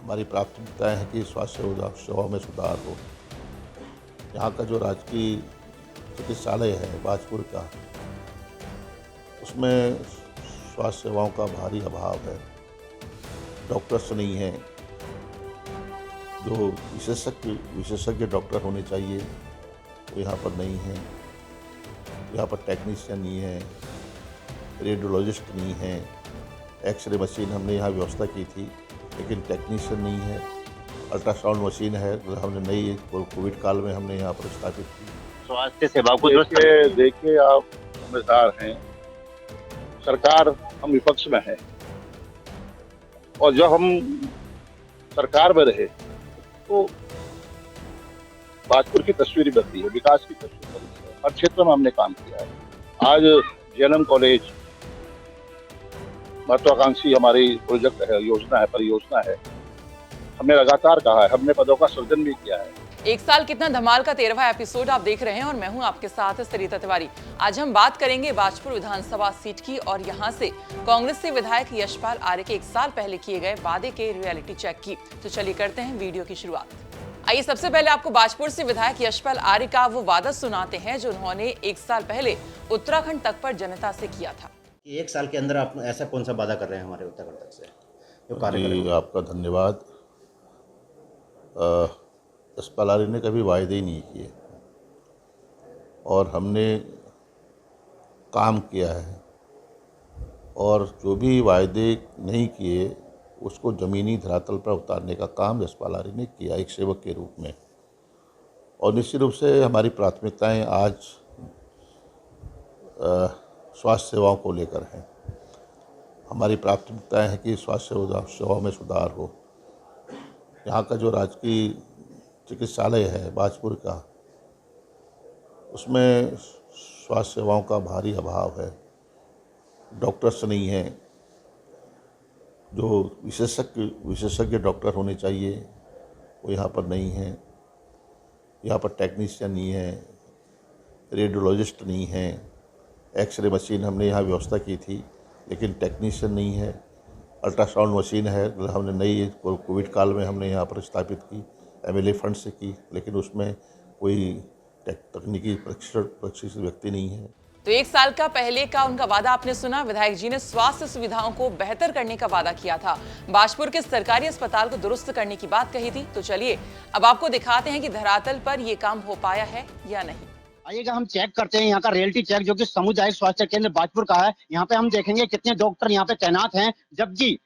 हमारी प्राथमिकताएं हैं कि स्वास्थ्य सेवाओं में सुधार हो। यहाँ का जो राजकीय चिकित्सालय है बाजपुर का, उसमें स्वास्थ्य सेवाओं का भारी अभाव है। डॉक्टर्स नहीं हैं, जो विशेषज्ञ डॉक्टर होने चाहिए वो यहाँ पर नहीं हैं। यहाँ पर टेक्नीशियन नहीं है, रेडियोलॉजिस्ट नहीं है। एक्सरे मशीन हमने यहाँ व्यवस्था की थी, लेकिन टेक्नीशियन नहीं है। अल्ट्रासाउंड मशीन है, हमने नई कोविड काल में हमने यहाँ पर स्थापित की। स्वास्थ्य सेवा को देखिए आप समझदार हैं, सरकार हम विपक्ष में है और जब हम सरकार में रहे तो बाजपुर की तस्वीर बनती है, विकास की तस्वीर बनती है। हर क्षेत्र में हमने काम किया है। आज जेएनएम कॉलेज महत्वाकांक्षी हमारी प्रोजेक्ट है, योजना है, परियोजना है। हमने लगातार कहा है, हमने पदों का सृजन भी किया है। एक साल कितना धमाल का 13वां एपिसोड आप देख रहे हैं और मैं हूं आपके साथ सरिता तिवारी। आज हम बात करेंगे बाजपुर विधानसभा सीट की और यहां से कांग्रेस से विधायक यशपाल आर्य के एक साल पहले किए गए वादे के रियलिटी चेक की। तो चलिए करते हैं वीडियो की शुरुआत। आइए सबसे पहले आपको बाजपुर से विधायक यशपाल आर्य का वो वादा सुनाते हैं जो उन्होंने एक साल पहले उत्तराखंड तक पर जनता से किया था। एक साल के अंदर आप ऐसा कौन सा वादा कर रहे हैं हमारे उत्तराखंड तक से जो कार्य करेंगे? आपका धन्यवाद। यशपाल आर्य ने कभी वायदे ही नहीं किए और हमने काम किया है, और जो भी वायदे नहीं किए उसको ज़मीनी धरातल पर उतारने का काम यशपाल आर्य ने किया एक सेवक के रूप में। और निश्चित रूप से हमारी प्राथमिकताएं आज स्वास्थ्य सेवाओं को लेकर हैं। हमारी प्राथमिकताएं हैं कि स्वास्थ्य सेवाओं में सुधार हो। यहाँ का जो राजकीय चिकित्सालय है बाजपुर का, उसमें स्वास्थ्य सेवाओं का भारी अभाव है। डॉक्टर्स नहीं हैं, जो विशेषज्ञ डॉक्टर होने चाहिए वो यहाँ पर नहीं हैं। यहाँ पर टेक्नीशियन नहीं है, रेडियोलॉजिस्ट नहीं है। एक्सरे मशीन हमने यहाँ व्यवस्था की थी, लेकिन टेक्नीशियन नहीं है। अल्ट्रासाउंड मशीन है, हमने नई कोविड काल में हमने यहाँ पर स्थापित की, एमएलए फंड से की, लेकिन उसमें कोई तकनीकी प्रशिक्षित व्यक्ति नहीं है। तो एक साल का पहले का उनका वादा आपने सुना। विधायक जी ने स्वास्थ्य सुविधाओं को बेहतर करने का वादा किया था, बाजपुर के सरकारी अस्पताल को दुरुस्त करने की बात कही थी। तो चलिए अब आपको दिखाते हैं कि धरातल पर ये काम हो पाया है या नहीं। आइएगा हम चेक करते हैं यहाँ का रियलिटी चेक जो कि सामुदायिक स्वास्थ्य केंद्र बाजपुर का है। यहाँ पे हम देखेंगे कितने डॉक्टर यहाँ पे तैनात हैं, जबकि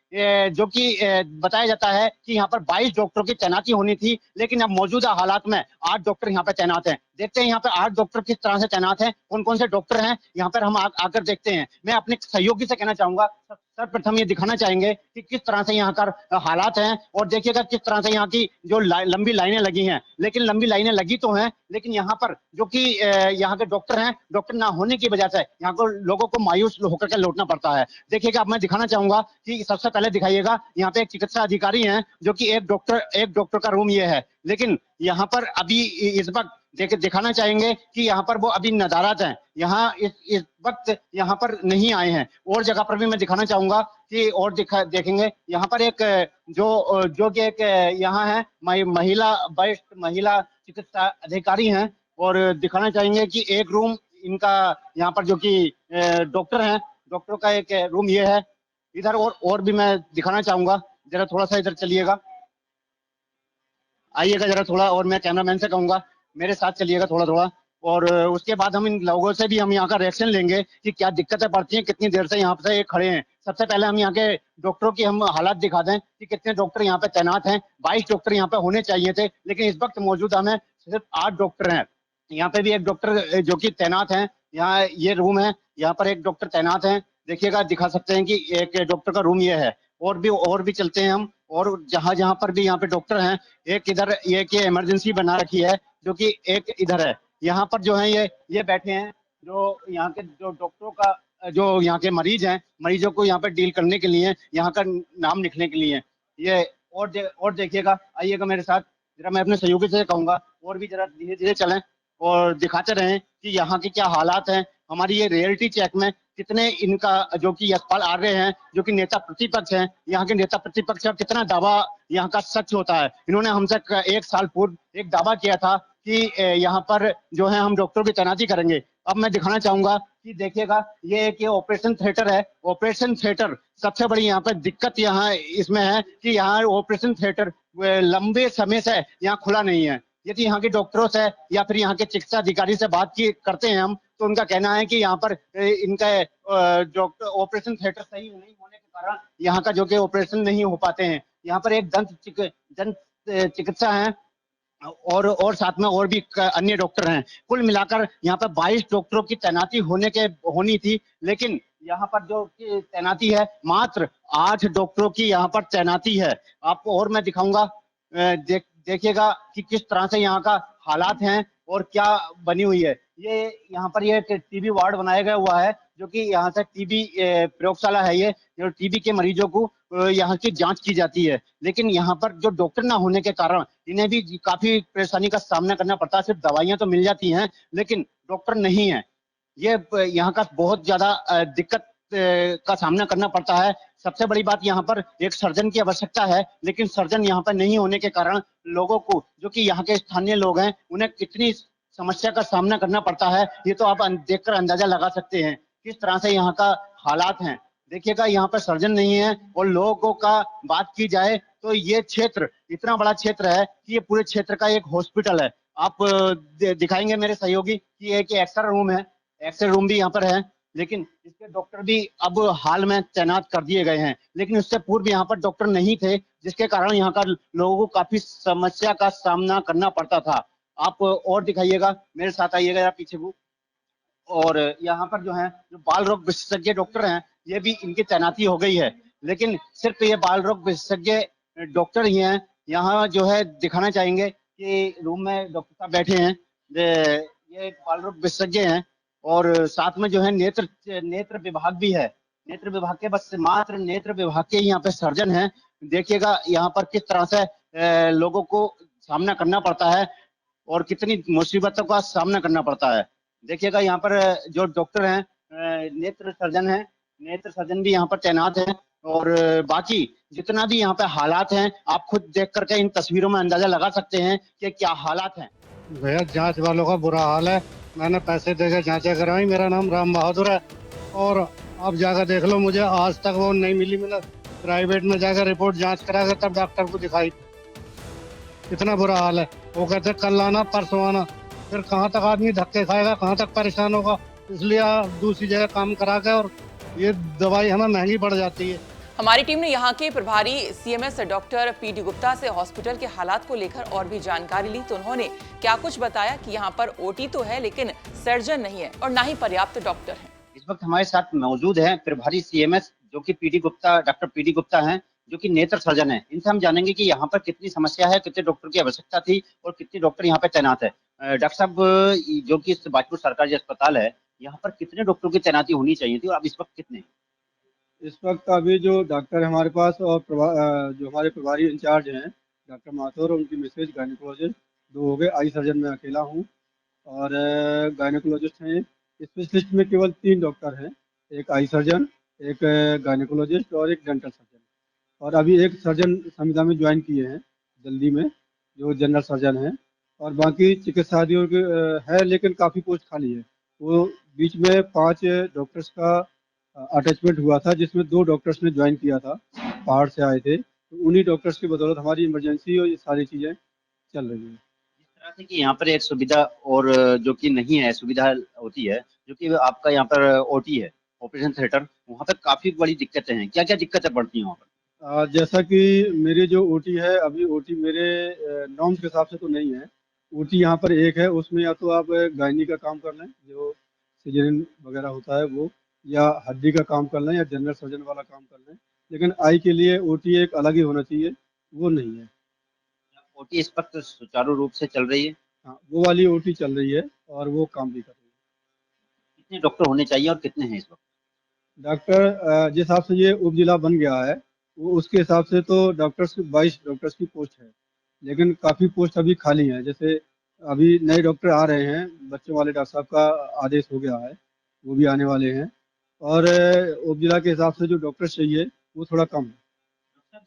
जो कि बताया जाता है कि यहाँ पर 22 डॉक्टरों की तैनाती होनी थी, लेकिन अब मौजूदा हालात में 8 डॉक्टर यहाँ पे तैनात हैं। देखते हैं यहाँ पे 8 डॉक्टर किस तरह से तैनात हैं, कौन कौन से डॉक्टर हैं यहाँ पर हम आकर देखते हैं। मैं अपने सहयोगी से कहना चाहूंगा, सर्वप्रथम ये दिखाना चाहेंगे कि किस तरह से यहाँ का हालात हैं, और देखिएगा किस तरह से यहाँ की जो लंबी लाइनें लगी हैं। लेकिन लंबी लाइनें लगी तो हैं, लेकिन यहाँ पर जो कि यहाँ के डॉक्टर हैं, डॉक्टर ना होने की वजह से यहाँ को लोगों को मायूस होकर के लौटना पड़ता है। देखिएगा अब मैं दिखाना चाहूंगा कि सबसे पहले दिखाइएगा यहाँ पे एक चिकित्सा अधिकारी हैं, जो कि एक डॉक्टर का रूम ये है। लेकिन यहाँ पर अभी इस वक्त दिखाना चाहेंगे कि यहाँ पर वो अभी नदारत हैं, यहाँ इस वक्त यहाँ पर नहीं आए हैं। और जगह पर भी मैं दिखाना चाहूंगा कि और देखेंगे यहाँ पर एक जो कि एक यहाँ है वरिष्ठ महिला चिकित्सा अधिकारी हैं, और दिखाना चाहेंगे कि एक रूम इनका यहाँ पर जो कि डॉक्टर हैं, डॉक्टरों का एक रूम ये है इधर। और भी मैं दिखाना चाहूंगा, जरा थोड़ा सा इधर चलिएगा, आइएगा जरा थोड़ा, और मैं कैमरामैन से कहूंगा मेरे साथ चलिएगा थोड़ा थोड़ा। और उसके बाद हम इन लोगों से भी हम यहाँ का रिएक्शन लेंगे कि क्या दिक्कतें पड़ती हैं, कितनी देर से यहाँ पे ये खड़े हैं। सबसे पहले हम यहाँ के डॉक्टरों की हम हालात दिखा दें कि कितने डॉक्टर यहाँ पे तैनात हैं। 22 डॉक्टर यहाँ पे होने चाहिए थे, लेकिन इस वक्त मौजूदा में सिर्फ 8 डॉक्टर हैं। यहाँ पे भी एक डॉक्टर जो कि तैनात हैं, यहाँ ये रूम है, यहाँ पर एक डॉक्टर तैनात हैं। देखिएगा दिखा सकते हैं कि एक डॉक्टर का रूम ये है। और भी चलते हैं हम, और जहां पर भी यहाँ पे डॉक्टर हैं, एक इधर ये कि इमरजेंसी बना रखी है, जो कि एक इधर है। यहाँ पर जो है ये बैठे हैं, जो यहाँ के जो डॉक्टरों का जो यहाँ के मरीज हैं, मरीजों को यहाँ पे डील करने के लिए, यहाँ का नाम लिखने के लिए ये। और देखिएगा, आइएगा मेरे साथ जरा, मैं अपने सहयोगी से कहूंगा और भी जरा धीरे धीरे चलें और दिखाते रहें कि यहाँ के क्या हालात हैं। हमारी ये रियलिटी चेक में कितने इनका जो कि यशपाल आर्य हैं, जो कि नेता प्रतिपक्ष हैं, यहाँ के नेता प्रतिपक्ष का कितना दावा यहाँ का सच होता है। इन्होंने हमसे एक साल पूर्व एक दावा किया था कि यहाँ पर जो है हम डॉक्टरों की तैनाती करेंगे। अब मैं दिखाना चाहूंगा कि देखिएगा, ये एक ऑपरेशन थिएटर है। ऑपरेशन थिएटर सबसे बड़ी यहाँ पर दिक्कत यहाँ इसमें है कि यहाँ ऑपरेशन थिएटर लंबे समय से यहाँ खुला नहीं है। यदि यहाँ के डॉक्टरों से या फिर यहाँ के चिकित्सा अधिकारी से बात की करते हैं हम, तो उनका कहना है कि यहाँ पर इनका डॉक्टर ऑपरेशन थिएटर सही नहीं होने के कारण यहाँ का जो कि ऑपरेशन नहीं हो पाते हैं। यहाँ पर एक दंत चिकित्सा है और साथ में और भी अन्य डॉक्टर हैं। कुल मिलाकर यहाँ पर 22 डॉक्टरों की तैनाती होनी थी, लेकिन यहाँ पर जो कि तैनाती है मात्र 8 डॉक्टरों की यहाँ पर तैनाती है। आपको और मैं दिखाऊंगा, देखिएगा कि किस तरह से यहाँ का हालात हैं और क्या बनी हुई है। ये यहाँ पर ये टीबी वार्ड बनाया गया हुआ है, जो कि यहाँ से टीबी प्रयोगशाला है। ये जो टीबी के मरीजों को यहाँ की जांच की जाती है, लेकिन यहाँ पर जो डॉक्टर ना होने के कारण इन्हें भी काफी परेशानी का सामना करना पड़ता है। सिर्फ दवाइयां तो मिल जाती हैं, लेकिन डॉक्टर नहीं है। ये यहाँ का बहुत ज्यादा दिक्कत का सामना करना पड़ता है। सबसे बड़ी बात यहाँ पर एक सर्जन की आवश्यकता है, लेकिन सर्जन यहाँ पर नहीं होने के कारण लोगों को, जो कि यहाँ के स्थानीय लोग हैं, उन्हें कितनी समस्या का सामना करना पड़ता है, ये तो आप देखकर अंदाजा लगा सकते हैं किस तरह से यहाँ का हालात हैं। देखिएगा, यहाँ पर सर्जन नहीं है। और लोगों का बात की जाए तो ये क्षेत्र इतना बड़ा क्षेत्र है कि ये पूरे क्षेत्र का एक हॉस्पिटल है। आप दिखाएंगे मेरे सहयोगी कि एक एक्सरे रूम है, एक्सरे रूम भी यहाँ पर है, लेकिन इसके डॉक्टर भी अब हाल में तैनात कर दिए गए हैं। लेकिन उससे पूर्व यहाँ पर डॉक्टर नहीं थे, जिसके कारण यहाँ का लोगों को काफी समस्या का सामना करना पड़ता था। आप और दिखाइएगा, मेरे साथ आइएगा यार पीछे को। और यहाँ पर जो है जो बाल रोग विशेषज्ञ डॉक्टर हैं, ये भी इनकी तैनाती हो गई है, लेकिन सिर्फ ये बाल रोग विशेषज्ञ डॉक्टर ही हैं। यहाँ जो है दिखाना चाहेंगे कि रूम में डॉक्टर साहब बैठे हैं, ये बाल रोग विशेषज्ञ हैं, और साथ में जो है नेत्र विभाग भी है। नेत्र विभाग के बस मात्र नेत्र विभाग के यहाँ पे सर्जन हैं। देखिएगा यहाँ पर किस तरह से लोगों को सामना करना पड़ता है और कितनी मुसीबतों का सामना करना पड़ता है। देखिएगा यहाँ पर जो डॉक्टर हैं, नेत्र सर्जन है, नेत्र सर्जन भी यहाँ पर तैनात है। और बाकी जितना भी यहाँ पे हालात हैं, आप खुद देख करके इन तस्वीरों में अंदाजा लगा सकते हैं कि क्या हालात हैं। भैया जांच वालों का बुरा हाल है। मैंने पैसे देकर जांचें करवाई। मेरा नाम राम बहादुर है, और आप जाकर देख लो, मुझे आज तक वो नहीं मिली। मैंने प्राइवेट में जाकर रिपोर्ट जांच करा कर तब डॉक्टर को दिखाई। इतना बुरा हाल है। वो कहते कल आना परसों आना, फिर कहाँ तक आदमी धक्के खाएगा, कहाँ तक परेशान होगा। इसलिए आप दूसरी जगह काम करा के, और ये दवाई हमें महंगी पड़ जाती है। हमारी टीम ने यहाँ के प्रभारी सीएमएस डॉक्टर पीडी गुप्ता से हॉस्पिटल के हालात को लेकर और भी जानकारी ली, तो उन्होंने क्या कुछ बताया कि यहाँ पर ओटी तो है, लेकिन सर्जन नहीं है और ना ही पर्याप्त डॉक्टर हैं। इस वक्त हमारे साथ मौजूद हैं प्रभारी सीएमएस जो कि PD Gupta, doctor PD Gupta हैं, जो कि नेत्र सर्जन है। इनसे हम जानेंगे कि यहाँ पर कितनी समस्या है, कितने डॉक्टर की आवश्यकता थी और कितने डॉक्टर यहाँ पे तैनात है। डॉक्टर साहब, जो कि बाजपुर सरकारी अस्पताल है, यहाँ पर कितने डॉक्टरों की तैनाती होनी चाहिए थी और अब इस वक्त कितने? इस वक्त अभी जो डॉक्टर हमारे पास और जो हमारे प्रभारी इंचार्ज हैं डॉक्टर माथुर, उनकी मिसेज गायनेकोलॉजिस्ट 2 हो गए। आई सर्जन में अकेला हूँ, और गायनेकोलॉजिस्ट हैं। स्पेशलिस्ट में केवल 3 डॉक्टर हैं, एक आई सर्जन, एक गायनेकोलॉजिस्ट और एक डेंटल सर्जन। और अभी एक सर्जन संविदा में ज्वाइन किए हैं जल्दी में, जो जनरल सर्जन हैं। और बाकी चिकित्सा अधिकारी है, लेकिन काफ़ी पोस्ट खाली है। वो बीच में 5 डॉक्टर्स का अटैचमेंट हुआ था, जिसमें 2 डॉक्टर्स ने ज्वाइन किया था, पहाड़ से आए थे। तो उन्हीं डॉक्टर्स की बदौलत हमारी इमरजेंसी और ये सारी चीज़ें चल रही हैं। जिस तरह से कि यहाँ पर एक सुविधा और जो कि नहीं है, सुविधा होती है, जो कि आपका यहाँ पर ओटी है, ऑपरेशन थिएटर, वहाँ पर काफी बड़ी दिक्कतें हैं। क्या क्या दिक्कतें पड़ती हैं वहाँ पर? जैसा कि मेरी जो ओटी है, अभी ओटी मेरे नॉर्म्स के हिसाब से तो नहीं है। ओटी यहाँ पर एक है, उसमें या तो आप गायनी का काम कर लें, जो सिजेरियन वगैरह होता है वो, या हड्डी का काम कर लें, या जनरल सर्जन वाला काम कर लें। लेकिन आई के लिए ओटी एक अलग ही होना चाहिए, वो नहीं है। ओटी इस वक्त सुचारू रूप से चल रही है? हाँ, वो वाली ओटी चल रही है और वो काम भी कर रही है। कितने डॉक्टर होने चाहिए और कितने हैं इस वक्त? डॉक्टर जिस हिसाब से ये उप जिला बन गया है, वो उसके हिसाब से तो 22 डॉक्टर्स की पोस्ट है, लेकिन काफ़ी पोस्ट अभी खाली हैं। जैसे अभी नए डॉक्टर आ रहे हैं, बच्चों वाले डॉक्टर साहब का आदेश हो गया है, वो भी आने वाले हैं। और उपजिला के हिसाब से जो डॉक्टर चाहिए वो थोड़ा कम है।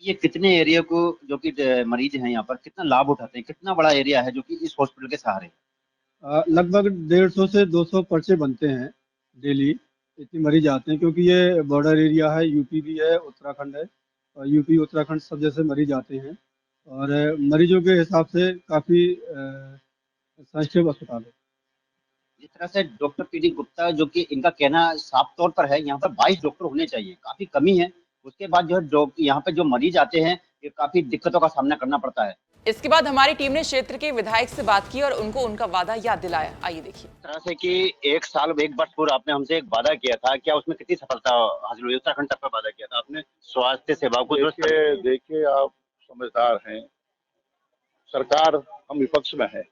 ये कितने एरिया को जो कि मरीज हैं यहाँ पर कितना लाभ उठाते हैं, कितना बड़ा एरिया है जो कि इस हॉस्पिटल के सहारे है? लगभग 150 से 200 पर्चे बनते हैं डेली। इतने मरीज आते हैं क्योंकि ये बॉर्डर एरिया है, यूपी भी है, उत्तराखंड है, और यूपी उत्तराखंड सब जैसे मरीज आते हैं। और मरीजों के हिसाब से काफ़ी सेंसिटिव अस्पताल है। जिस तरह से डॉक्टर पीडी गुप्ता जो कि इनका कहना साफ तौर पर है यहाँ पर 22 डॉक्टर होने चाहिए, काफी कमी है। उसके बाद जो है यहाँ पे जो मरीज आते हैं ये काफी दिक्कतों का सामना करना पड़ता है। इसके बाद हमारी टीम ने क्षेत्र के विधायक से बात की और उनको उनका वादा याद दिलाया। आइए देखिए। इस तरह से कि एक साल एक वर्ष पूर्व आपने हमसे एक वादा किया था, क्या उसमें कितनी सफलता हासिल हुई? उत्तराखंड तक का वादा किया था आपने स्वास्थ्य सेवा को। देखिए आप समझदार हैं, सरकार हम विपक्ष में है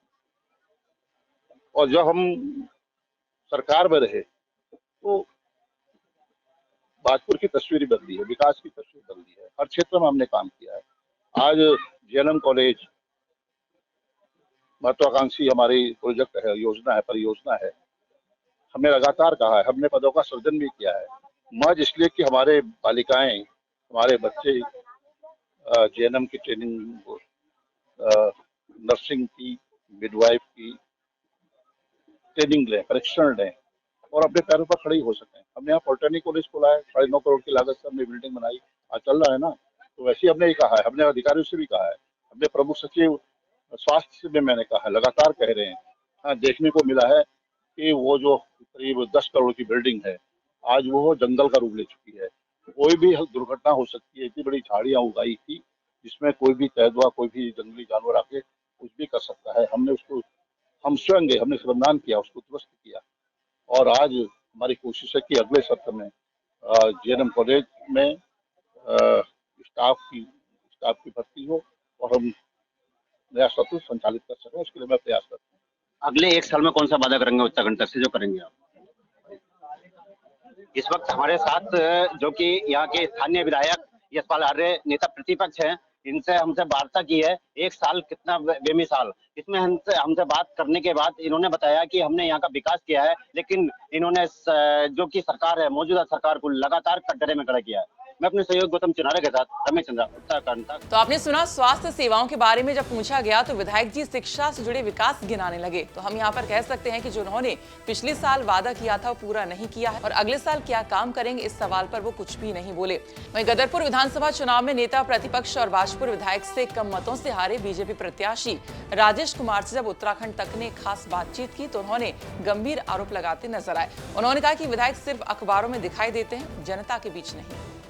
और जब हम सरकार में रहे तो भाजपुर की तस्वीर बदली है, विकास की तस्वीर बदली है, हर क्षेत्र में हमने काम किया है। आज जेएनएम कॉलेज महत्वाकांक्षी हमारी प्रोजेक्ट है, योजना है, परियोजना है। हमने लगातार कहा है, हमने पदों का सृजन भी किया है, महज इसलिए कि हमारे बालिकाएं, हमारे बच्चे जेएनएम की ट्रेनिंग, नर्सिंग की, मिडवाइफ की ट्रेनिंग लें, प्रशिक्षण लें और अपने पैरों पर खड़ी हो सकें। हमने यहाँ पॉलिटेक्निक कॉलेज खोला है, 9.5 करोड़ की लागत से हमने बिल्डिंग बनाई, आज चल रहा है ना। तो वैसे ही हमने ही कहा है, हमने अधिकारियों से भी कहा है, हमने प्रमुख सचिव स्वास्थ्य से भी मैंने कहा है, लगातार कह रहे हैं। हाँ, देखने को मिला है कि वो जो करीब 10 करोड़ की बिल्डिंग है आज वो जंगल का रूप ले चुकी है। कोई भी दुर्घटना हो सकती है, इतनी बड़ी झाड़ियां उगाई थी जिसमें कोई भी तेंदुआ, कोई भी जंगली जानवर आके कुछ भी कर सकता है। हमने उसको, हम स्वयं गए, हमने श्रमदान किया, उसको दुरुस्त किया और आज हमारी कोशिश है कि अगले सत्र में जेएनएम कॉलेज में स्टाफ की भर्ती हो और हम नया सत्र संचालित कर सकें, उसके लिए मैं प्रयास करता हूँ। अगले एक साल में कौन सा वादा करेंगे उत्तराखंड तक से जो करेंगे आप? इस वक्त हमारे साथ जो कि यहाँ के स्थानीय विधायक यशपाल आर्य नेता प्रतिपक्ष हैं, इनसे हमसे वार्ता की है। एक साल कितना बेमिसाल, इसमें हमसे बात करने के बाद इन्होंने बताया कि हमने यहाँ का विकास किया है, लेकिन इन्होंने जो कि सरकार है, मौजूदा सरकार को लगातार कटघरे में खड़ा किया है। मैं अपने सहयोगी गौतम चिनारे के साथ रमेश चंद्रा, उत्तराखंड तक। तो आपने सुना, स्वास्थ्य सेवाओं के बारे में जब पूछा गया तो विधायक जी शिक्षा से जुड़े विकास गिनाने लगे। तो हम यहाँ पर कह सकते हैं कि जो उन्होंने पिछले साल वादा किया था वो पूरा नहीं किया है और अगले साल क्या काम करेंगे इस सवाल पर वो कुछ भी नहीं बोले। वहीं गदरपुर विधानसभा चुनाव में नेता प्रतिपक्ष और भाजपुर विधायक से कम मतों से हारे बीजेपी प्रत्याशी राजेश कुमार से जब उत्तराखंड तक ने खास बातचीत की तो उन्होंने गंभीर आरोप लगाते नजर आए। उन्होंने कहा कि विधायक सिर्फ अखबारों में दिखाई देते हैं, जनता के बीच नहीं।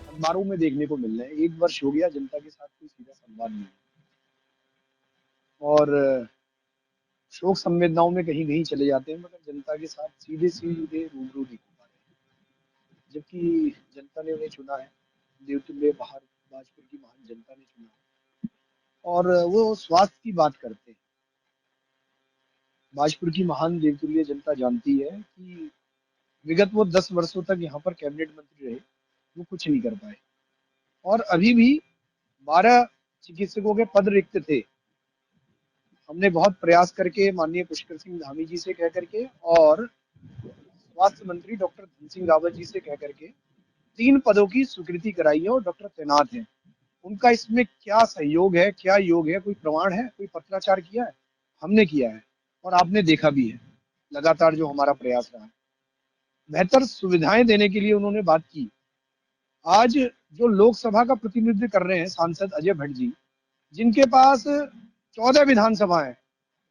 अखबारों में देखने को मिल रहे हैं, एक वर्ष हो गया जनता के साथ कोई सीधा संवाद नहीं और शोक संवेदनाओं में कहीं कहीं चले जाते हैं, मगर जनता के साथ सीधे सीधे रूबरू नहीं हो पा रहे। जबकि जनता ने उन्हें चुना है, देवतुल्य भाजपुर की महान जनता ने चुना है और वो स्वास्थ्य की बात करते हैं। भाजपुर की महान देवतुल्य जनता जानती है कि विगत वो 10 वर्षों तक यहाँ पर कैबिनेट मंत्री रहे, वो कुछ नहीं कर पाए और अभी भी 12 चिकित्सकों के पद रिक्त थे। हमने बहुत प्रयास करके माननीय पुष्कर सिंह धामी जी से कह करके और स्वास्थ्य मंत्री डॉक्टर धन सिंह रावत जी से कह करके 3 पदों की स्वीकृति कराई है और डॉक्टर तैनात हैं। उनका इसमें क्या सहयोग है, क्या योग है, कोई प्रमाण है, कोई पत्राचार किया है? हमने किया है और आपने देखा भी है लगातार जो हमारा प्रयास रहा है। बेहतर सुविधाएं देने के लिए उन्होंने बात की। आज जो लोकसभा का प्रतिनिधित्व कर रहे हैं सांसद अजय भट्ट जी, जिनके पास 14 विधानसभा है,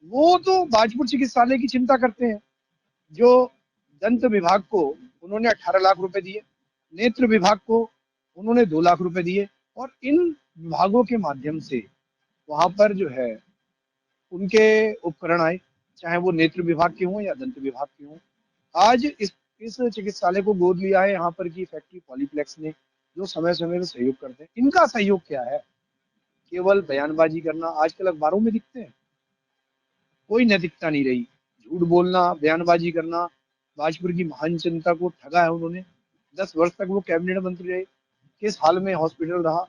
वो तो भाजपुर चिकित्सालय की चिंता करते हैं। जो दंत विभाग को उन्होंने 18 लाख रुपए दिए, नेत्र विभाग को उन्होंने 2 लाख रुपए दिए और इन विभागों के माध्यम से वहां पर जो है उनके उपकरण आए, चाहे वो नेत्र विभाग के हों या दंत विभाग के हों। आज इस चिकित्सालय को गोद लिया है यहाँ पर की फैक्ट्री पॉलीप्लेक्स ने, जो समय समय में सहयोग करते हैं। इनका सहयोग क्या है? केवल बयानबाजी करना। आजकल अखबारों में दिखते हैं, कोई नैतिकता नहीं रही, झूठ बोलना, बयानबाजी करना। भाजपुर की महान जनता को ठगा है उन्होंने। 10 वर्ष तक वो कैबिनेट मंत्री रहे, किस हाल में हॉस्पिटल रहा,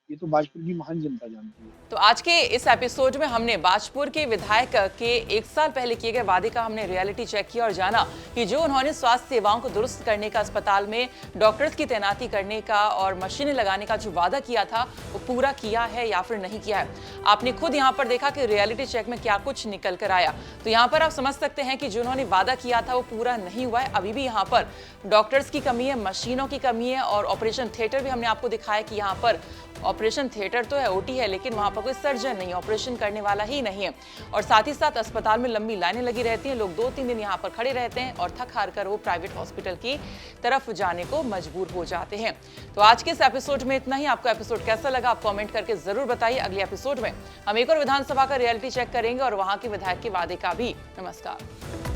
ये तो बाजपुर की महान जनता जानती है। तो आज के इस एपिसोड में हमने बाजपुर के विधायक के 1 साल पहले किए गए वादे का हमने रियलिटी चेक किया और जाना कि जो उन्होंने स्वास्थ्य सेवाओं को दुरुस्त करने का, अस्पताल में डॉक्टर्स की तैनाती करने का और मशीनें लगाने का जो वादा किया था वो पूरा किया है या फिर नहीं किया है। आपने खुद यहाँ पर देखा कि रियलिटी चेक में क्या कुछ निकल कर आया। तो यहाँ पर आप समझ सकते हैं कि जो उन्होंने वादा किया था वो पूरा नहीं हुआ है। अभी भी यहाँ पर डॉक्टर्स की कमी है, मशीनों की कमी है और ऑपरेशन थिएटर भी हमने आपको दिखाया कि यहाँ पर ऑपरेशन थिएटर तो है, ओटी है, लेकिन वहां पर कोई सर्जन नहीं, ऑपरेशन करने वाला ही नहीं है। और साथ ही साथ अस्पताल में लंबी लाइनें लगी रहती हैं, लोग 2-3 दिन यहाँ पर खड़े रहते हैं और थक हार कर वो प्राइवेट हॉस्पिटल की तरफ जाने को मजबूर हो जाते हैं। तो आज के इस एपिसोड में इतना ही। आपको एपिसोड कैसा लगा आप कमेंट करके जरूर बताइए। अगले एपिसोड में हम एक और विधानसभा का रियलिटी चेक करेंगे और वहां के विधायक के वादे का भी। नमस्कार।